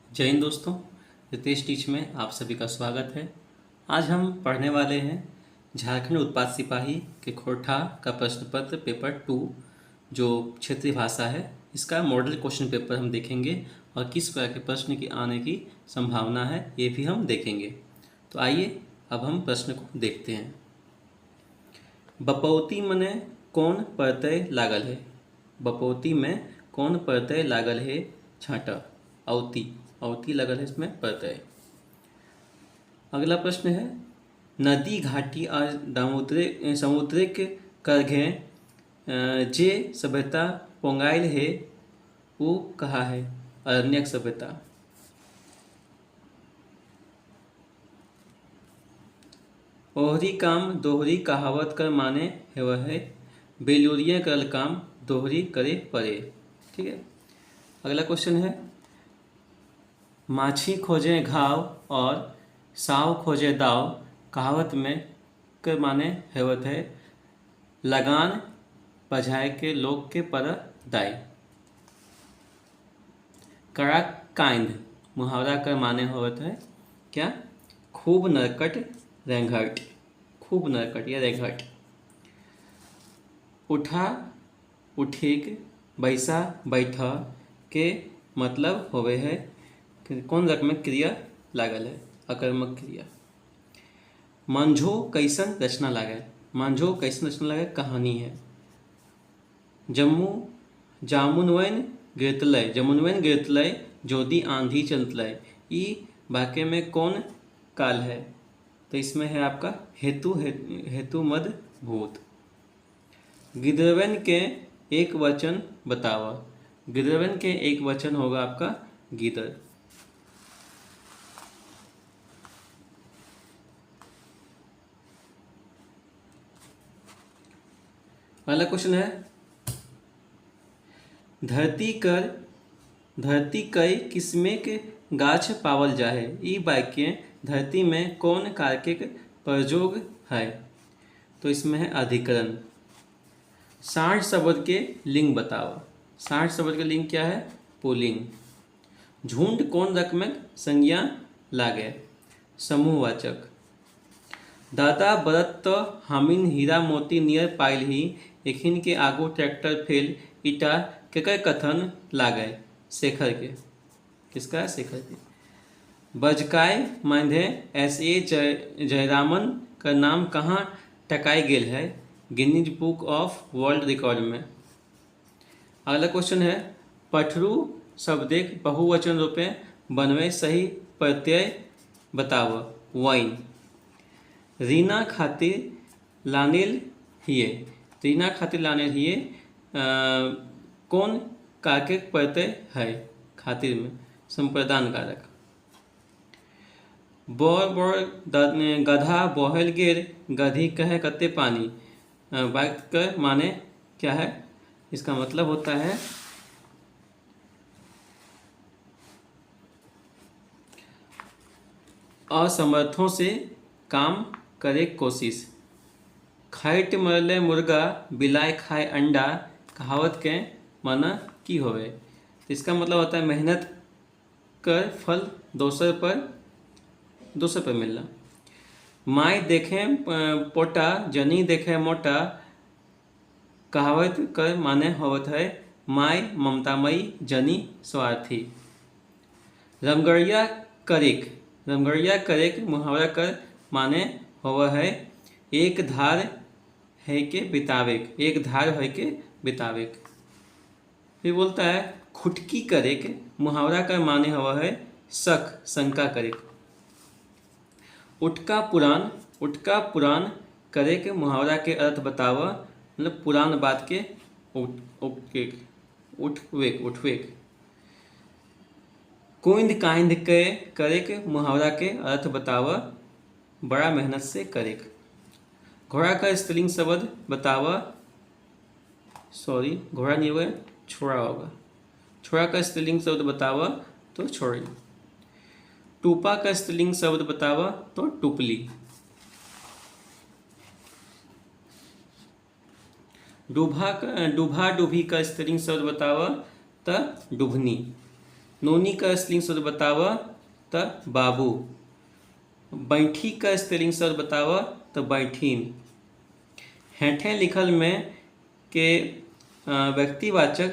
जय हिंद दोस्तों। रितेश टीच में आप सभी का स्वागत है। आज हम पढ़ने वाले हैं झारखंड उत्पाद सिपाही के खोरठा का प्रश्न पत्र पेपर 2 जो क्षेत्रीय भाषा है। इसका मॉडल क्वेश्चन पेपर हम देखेंगे और किस प्रकार के प्रश्न की आने की संभावना है ये भी हम देखेंगे। तो आइए अब हम प्रश्न को देखते हैं। बपौती मने कौन प्रत्यय लागल है? बपौती में कौन प्रत्यय लागल है? छाँटा अवती, अवती लगल है इसमें प्रत्यय। अगला प्रश्न है नदी घाटी और समुद्रिक करघे जे सभ्यता पोंगाइल है वो कहा है? अरण्यक सभ्यता। ओहरी काम दोहरी कहावत कर माने है वह है बेलूरिये करल काम दोहरी करे परे। ठीक है। अगला क्वेश्चन है माछी खोजे घाव और साव खोजे दाव कहावत में के माने हेवत है लगान बझाए के लोग के पर दाई। कड़ा कांद मुहावरा कर माने होवत है क्या? खूब नरकट रेंघट, खूब नरकट या रेंघट। उठा उठीक बैसा बैठा के मतलब होवे है कौन रकमक क्रिया लागल है? अकर्मक क्रिया। मंझो कैसन रचना लागे? मंझो कैसन रचना लागे? कहानी है। जम्मू जामुनवन गिरतलय, जमुनवन गिरतलय जोदी आंधी चलतलय ई वाक्य में कौन काल है? तो इसमें है आपका हेतु मद भूत। गिद्रवन के एक वचन बतावा। गिद्रवन के एक वचन होगा आपका गीदड़। पहला क्वेश्चन है धरती कई किस्मे के गाछ पावल जाहे ई वाक्य धरती में कौन कारक प्रयोग है? तो इसमें है अधिकरण। 60 शब्द के लिंग बताओ। 60 शब्द के लिंग क्या है? पुल्लिंग। झुंड कौन रकमक संज्ञा लागे? समूहवाचक। दादा बरत तो हामिन हीरा मोती नियर पाइल ही एखिन के आगू ट्रैक्टर फेल इटा केकर कथन लागे? शेखर के। किसका? शेखर के। बजकाय मांझे S.A. जयरामन का नाम कहाँ टकाई गेल है? Guinness book of world record में। अगला क्वेश्चन है पठरू शब्दिक बहुवचन रूपे बनवे सही प्रत्यय बताव। वाइन। रीना खातिर लानिल हिये, रीना खातिर लानिल हिये कौन कारक प्रत्यय है? खातिर में संप्रदान कारक। बोर बोर गधा बोहल गेर गधी कहे कते पानी वाक्य माने क्या है? इसका मतलब होता है असमर्थों से काम करे कोशिश। खाइट मरले मुर्गा बिलाय खाए अंडा कहावत के माना की होवे? तो इसका मतलब होता है मेहनत कर फल दोसर पर मिलना। माय देखे पोटा जनी देखे मोटा कहावत कर माने होवत है माय ममतामयी जनी स्वार्थी। रमगढ़िया करेक मुहावरा कर माने होवा है एक धार है के बितावेक, एक धार है के बितावेक। फिर बोलता है खुटकी करेक मुहावरा कर माने हुआ है शक शंका करेक। उठका पुराण करे के मुहावरा के अर्थ बतावा मतलब पुरान बात के उठवेक। कोइंद काइंद के करे के मुहावरा के अर्थ बतावा बड़ा मेहनत से करेक। घोड़ा का स्त्रीलिंग शब्द बतावा, सॉरी घोड़ा नहीं होगा छोड़ा होगा। छोड़ा का स्त्रीलिंग शब्द बतावा तो छोड़ी। टूपा का स्त्रीलिंग शब्द बतावा तो टुपली। डूभा डूभी का स्त्रीलिंग शब्द बतावा तो डुभनी। नूनी का स्पेलिंग शब्द बताव तो बाबू। बैठी का स्पेलिंग शब्द बताव तो बैठीन। हेठे लिखल में के व्यक्तिवाचक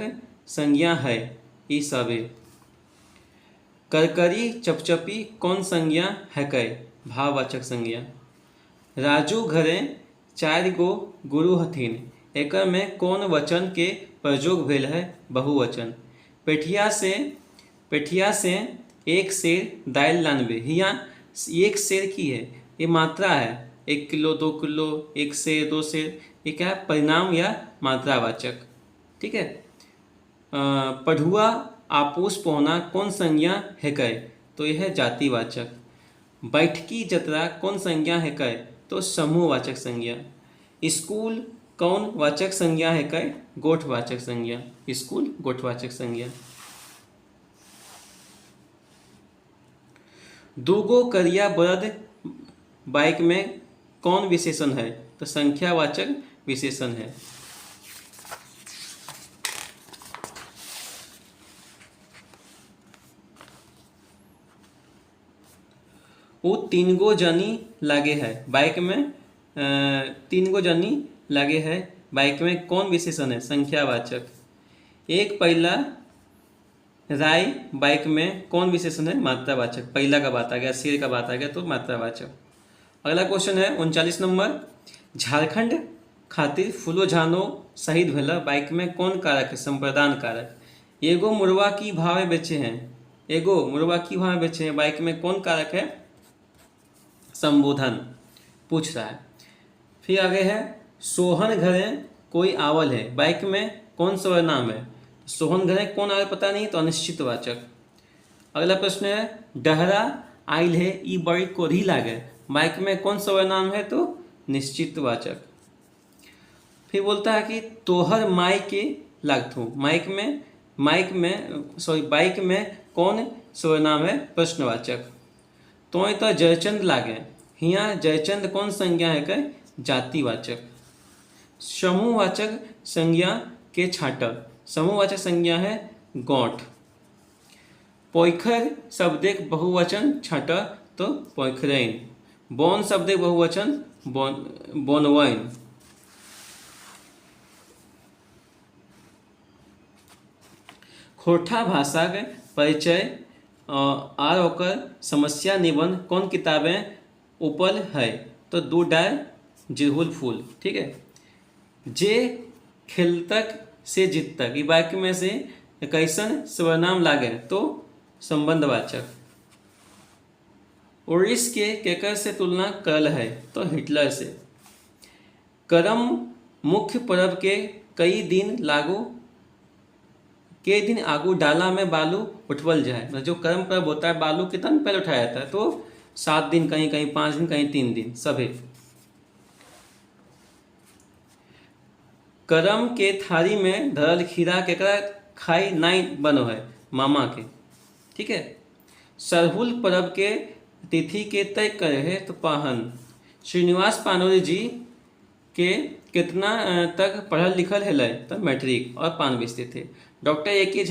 संज्ञा है ई सबे। करकरी चपचपी कौन संज्ञा है कै भाववाचक संज्ञा। राजू घरे 4 गो गुरु हथिन एकर में कौन वचन के प्रयोग भेल है बहुवचन। पेठिया से एक सेर दाल लानबे। यहाँ एक सेर की है ये मात्रा है, 1 किलो 2 किलो 1 सेर 2 सेर, ये क्या है परिणाम या मात्रावाचक। ठीक है। पढ़ुआ आपूस पहुना कौन संज्ञा है कै तो यह है जातिवाचक। बैठकी जतरा कौन संज्ञा है कै तो समूहवाचक संज्ञा। स्कूल कौन वाचक संज्ञा है कै गोठवाचक संज्ञा। स्कूल गोठवाचक संज्ञा। दूगो करिया बरद बाइक में कौन विशेषण है तो संख्यावाचक विशेषण है। वो 3 गो जनी लागे है बाइक में 3 गो जनी लागे है बाइक में कौन विशेषण है संख्यावाचक। एक पहिला राय बाइक में कौन विशेषण है मात्रावाचक। पहिला का बात आ गया, शेर का बात आ गया तो मात्रावाचक। अगला क्वेश्चन है 39 नंबर। झारखंड खातिर फूलो झानो शहीद भेला बाइक में कौन कारक है संप्रदान कारक। एगो मुरवा की भाव बेचे हैं, एगो मुरवा की भाव बेचे हैं बाइक में कौन कारक है संबोधन पूछ रहा है। फिर आगे है सोहन घरे कोई आवल है बाइक में कौन सर्वनाम है। सोहन घरे कौन आवे पता नहीं तो अनिश्चितवाचक। अगला प्रश्न है डहरा आइल है ई बड़ी कोढ़ी लागे बाइक में कौन सर्वनाम है तो निश्चितवाचक। फिर बोलता है कि तोहर माई के लागथू बाइक में कौन सर्वनाम है प्रश्नवाचक। तो जयचंद लागे यहाँ जयचंद कौन संज्ञा है क्या जातिवाचक। समूहवाचक संज्ञा के छाटक, समूहवाचक संज्ञा है गोठ। पोखर शब्दिक बहुवचन छाटक तो पोखरैन। बौन शब्दिक बहुवचन बोनवैन। खोरठा भाषा के परिचय आर ओकर समस्या निबंध कौन किताबें उपल है तो 2 डाय जिरहुल फूल। ठीक है। जे खेलतक से जीततक ई वाक्य में से कैसन सर्वनाम लागे तो संबंधवाचक। उड़ीस के केकर से तुलना करल है तो हिटलर से। करम मुख्य पर्व के कई दिन आगू डाला में बालू उठवल जाए। मतलब जो कर्म पर्व होता है बालू कितना पहले उठाया जाता है तो 7 दिन कहीं कहीं 5 दिन कहीं 3 दिन सभी। करम के थारी में धरल खीरा केकरा खाई नाई बनो है मामा के। ठीक है। सरहुल पर्व के तिथि के तय करे है तो पाहन। श्रीनिवास पानोरी जी के कितना तक पढ़ल लिखल है तो मैट्रिक और पान बेचते थे। डॉक्टर ए के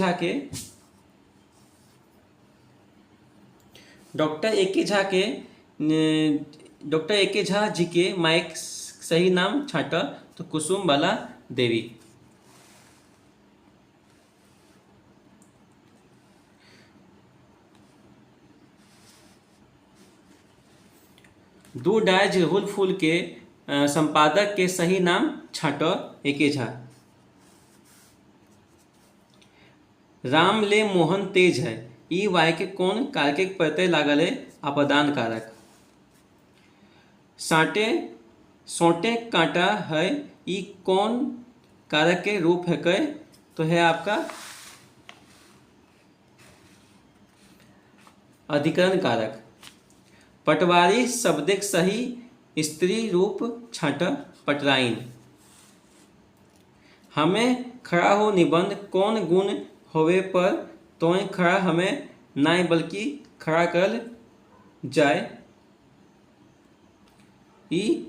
झा जी के माइक सही नाम छाटा तो कुसुम बाला देवी। दो डाय जिरहुल फूल के संपादक के सही नाम छाटो एके झा। राम ले मोहन तेज है ई वाक्य कौन कारक प्रत्यय लागल है अपदान कारक। सोटे कांटा है ई कौन कारक के रूप है कह तो है आपका अधिकरण कारक। पटवारी शब्दिक सही स्त्री रूप छाटा पटराइन। हमें खड़ा हो निबंध कौन गुण होवे पर तोय खड़ा हमें नाय बल्कि खड़ा कर जाए ई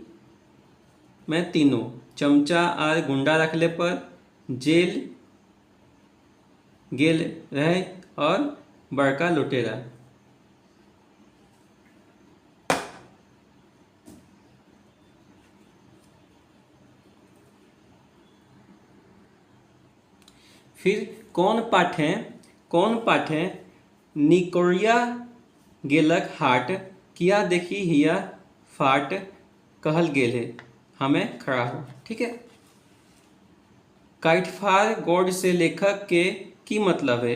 मैं तीनों। चमचा आर गुंडा रख ले पर जेल गेल रहे और बड़का लुटेरा। फिर कौन पाठे निकोरिया गेलक हाट, किया देखी हिया फाट, कहल गेल है हमें खड़ा हो। ठीक है। काइटफार गोड से लेखक के की मतलब है,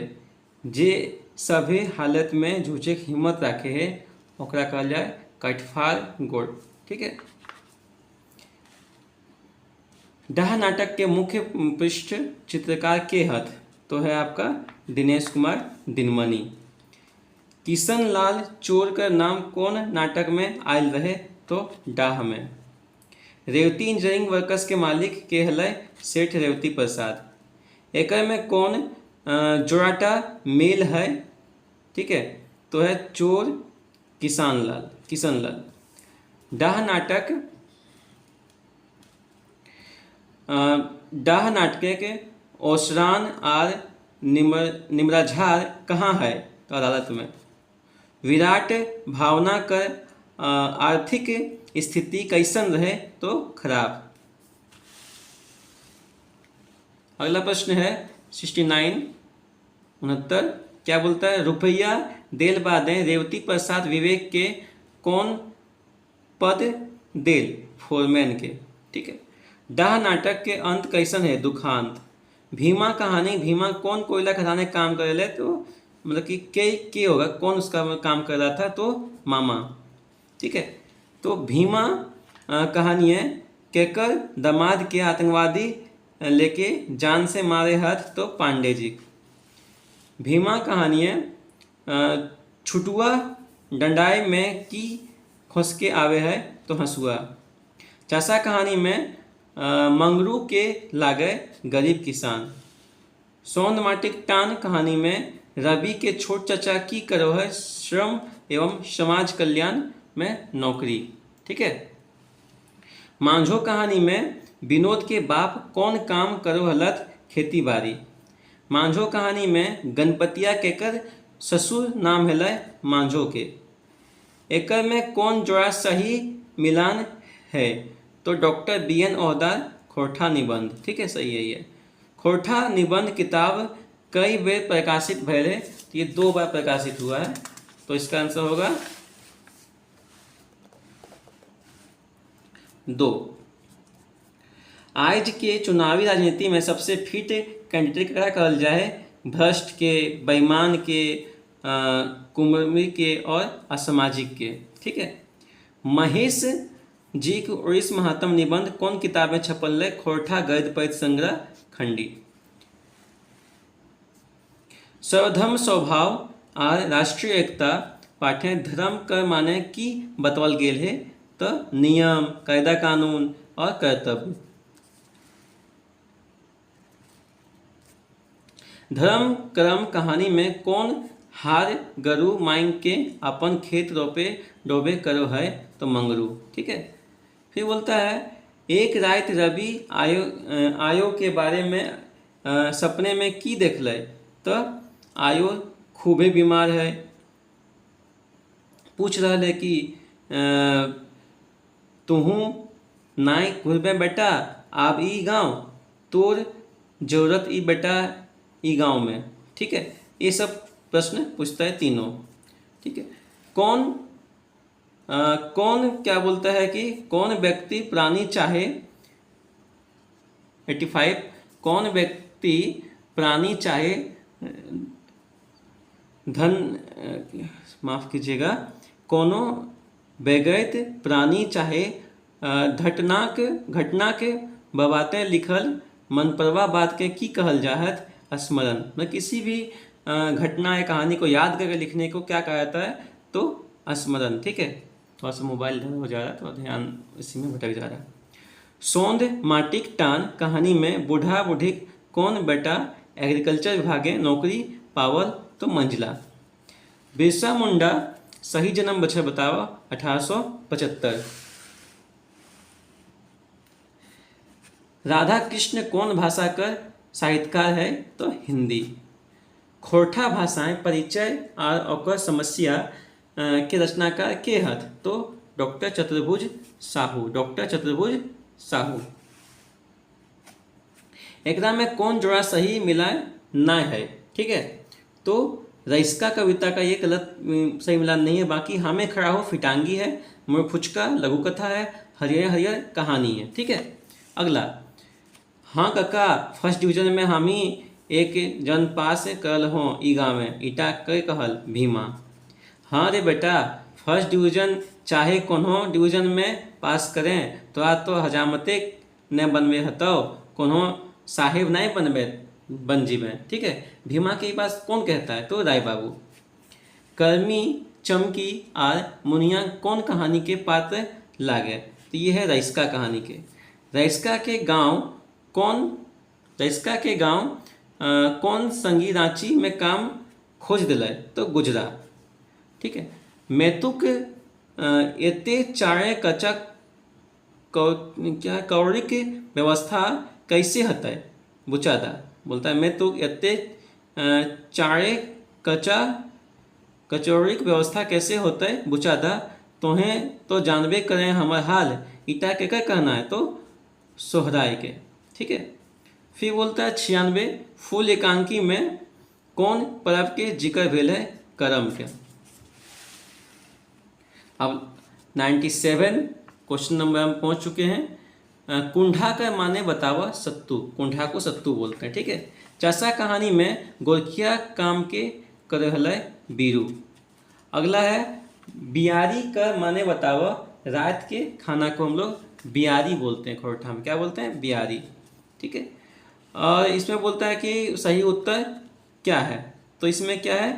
जे सभी हालत में झूठे के हिम्मत रखे है ओकरा कहल जाए काइटफार गोड। ठीक है। डाह नाटक के मुख्य पृष्ठ चित्रकार के हथ, तो है आपका दिनेश कुमार दिनमणि। किशन लाल चोर का नाम कौन नाटक में आयल रहे, तो डाह में। रेवती इंजीनियरिंग वर्कर्स के मालिक के हलय सेठ रेवती प्रसाद। एकर में कौन जोड़ाटा मेल है, ठीक है, तो है चोर किशन लाल। डाह नाटक के ओसरान आर निमराझार कहाँ है, तो अदालत में। विराट भावना कर आर्थिक स्थिति कैसन रहे, तो खराब। अगला प्रश्न है 69 क्या बोलता है, रुपया देल बादे रेवती प्रसाद विवेक के कौन पद देल, फोरमैन के। ठीक है। डाह नाटक के अंत कैसन है, दुखांत। भीमा कहानी, भीमा कौन कोयला खदाने काम कर रहे, तो मतलब कि के होगा, कौन उसका काम कर रहा था, तो मामा। ठीक है। तो भीमा कहानी है, केकर दामाद के आतंकवादी लेके जान से मारे हाथ, तो पांडे जी। भीमा कहानी है, छुटुआ डंडाई में की खोसके आवे है, तो हंसुआ। चासा कहानी में मंगरू के लागे गरीब किसान। सौंद माटिक टान कहानी में रवि के छोट चचा की करो है, श्रम एवं समाज कल्याण में नौकरी। ठीक है। मांझो कहानी में विनोद के बाप कौन काम करो हलत, खेती बाड़ी। मांझो कहानी में गणपतिया केकर ससुर नाम है मांझो के। एकर में कौन जोड़ा सही मिलान है, तो डॉक्टर BN ओहदार खोरठा निबंध। ठीक है, सही है ये। खोरठा निबंध किताब कई बार प्रकाशित भले, तो ये 2 बार प्रकाशित हुआ है, तो इसका आंसर होगा 2। आज के चुनावी राजनीति में सबसे फिट कैंडिडेट क्या कहल जाए, भ्रष्ट के, बेईमान के, कुमर्मी के और असामाजिक के। ठीक है। महेश जी के 19 महात्म निबंध कौन किताब में छपल है, खोरठा गद्य पद्य संग्रह खंडी। सर्वधर्म स्वभाव और राष्ट्रीय एकता पाठे धर्म कर माने की बतवल गेल है, तो नियम, कायदा कानून और कर्तव्य। धर्म कर्म कहानी में कौन हार गरु मांग के अपन खेत रोपे डोबे करो है, तो मंगरू। ठीक है। फिर बोलता है, एक रात रवि आयो के बारे में सपने में की देख ले, तो आयो खूबे बीमार है। पूछ रहा है कि तुहू नाई घुरबे बेटा, आप ई गाँव, तोर जरूरत ई बेटा ई गाँव में। ठीक है। ये सब प्रश्न पूछता है तीनों। ठीक है। कौन क्या बोलता है कि कौन व्यक्ति प्राणी चाहे, 85 कौन व्यक्ति प्राणी चाहे धन, माफ कीजिएगा, कोनो बेगैत प्राणी चाहे घटना के बबाते लिखल मनपरवा बात के की कहल जाहत, स्मरण। मतलब किसी भी घटना या कहानी को याद करके लिखने को क्या कहा जाता है, तो स्मरण। ठीक है। थोड़ा सा मोबाइल इधर हो जा रहा है, तो ध्यान इसी में भटक जा रहा है। सौंद माटिक टान कहानी में बूढ़ा बूढ़ी कौन बेटा एग्रीकल्चर विभागे नौकरी पावल, तो मंजिला। बिरसा मुंडा सही जन्म बछर बताओ, 1875। राधा कृष्ण कौन भाषा का साहित्यकार है, तो हिंदी। खोरठा भाषाएं परिचय और ओकर समस्या के रचनाकार के हथ? तो डॉक्टर चतुर्भुज साहू, डॉक्टर चतुर्भुज साहू। एकरा में कौन जोड़ा सही मिलान ना है? ठीक है, तो रईस्का कविता का ये गलत सही मिलान नहीं है। बाकी हमें खड़ा हो फिटांगी है, मुरफुचका लघु कथा है, हरियर हरियर कहानी है। ठीक है, अगला। हाँ काका, फर्स्ट डिवीजन में हम ही एक जन पास करल हो ई गाँव में, ईटा के कहल भीमा। हाँ रे बेटा, फर्स्ट डिवीजन चाहे कोनो डिवीजन में पास करें तो आज तो हजामते न बनवे हतो, कोनो साहेब नहीं बनबे बन जीवे। ठीक है, भीमा की बात कौन कहता है? तो राय बाबू। कर्मी, चमकी और मुनिया कौन कहानी के पात्र लागे? तो ये है रईस्का कहानी के। रईस्का के गांव कौन संगी रांची में काम खोज दिल? तो गुजरा। ठीक है, मैतुक एते चारे कच्चा कौड़िक व्यवस्था कैसे हतै? बुचादा बोलता है मैतुक एते चारे कचौड़िक व्यवस्था कैसे होता है? बुचादा तोहें तो जानबे करें हमर हाल, ईटा के क्या कहना है? तो सोहराय के। ठीक है, फिर बोलता है 96 फूल एकांकी में कौन पर्व के जिक्र भेल है? करम के। अब 97 क्वेश्चन नंबर हम पहुंच चुके हैं। कुंढा का माने बतावा सत्तू, कुंढा को सत्तू बोलते हैं। ठीक है, चसा कहानी में गोरखिया काम के करहल बीरू। अगला है बियारी का माने बतावा, रात के खाना को हम लोग बियारी बोलते हैं, खोरठा में क्या बोलते हैं? बियारी। ठीक है, और इसमें बोलता है कि सही उत्तर क्या है? तो इसमें क्या है,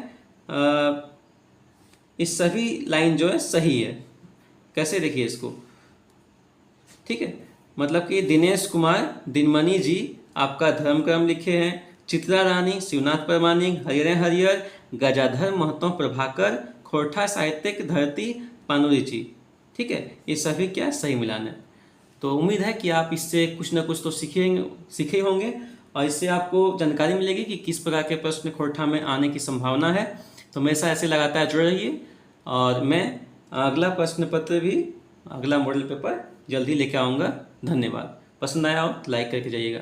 इस सभी लाइन जो है सही है। कैसे देखिए इसको। ठीक है, मतलब कि दिनेश कुमार दिनमणि जी आपका धर्मक्रम लिखे हैं, चित्रा रानी शिवनाथ परमानिक, हरियर हरियर गजाधर महतो प्रभाकर, खोरठा साहित्यिक धरती पानुरी जी। ठीक है, ये सभी क्या सही मिलान है। तो उम्मीद है कि आप इससे कुछ ना कुछ तो सीखे होंगे और इससे आपको जानकारी मिलेगी कि किस प्रकार के प्रश्न खोरठा में आने की संभावना है। तो हमेशा ऐसे लगातार जुड़े रहिए और मैं अगला प्रश्न पत्र भी, अगला मॉडल पेपर जल्दी लेके आऊँगा। धन्यवाद। पसंद आया हो तो लाइक करके जाइएगा।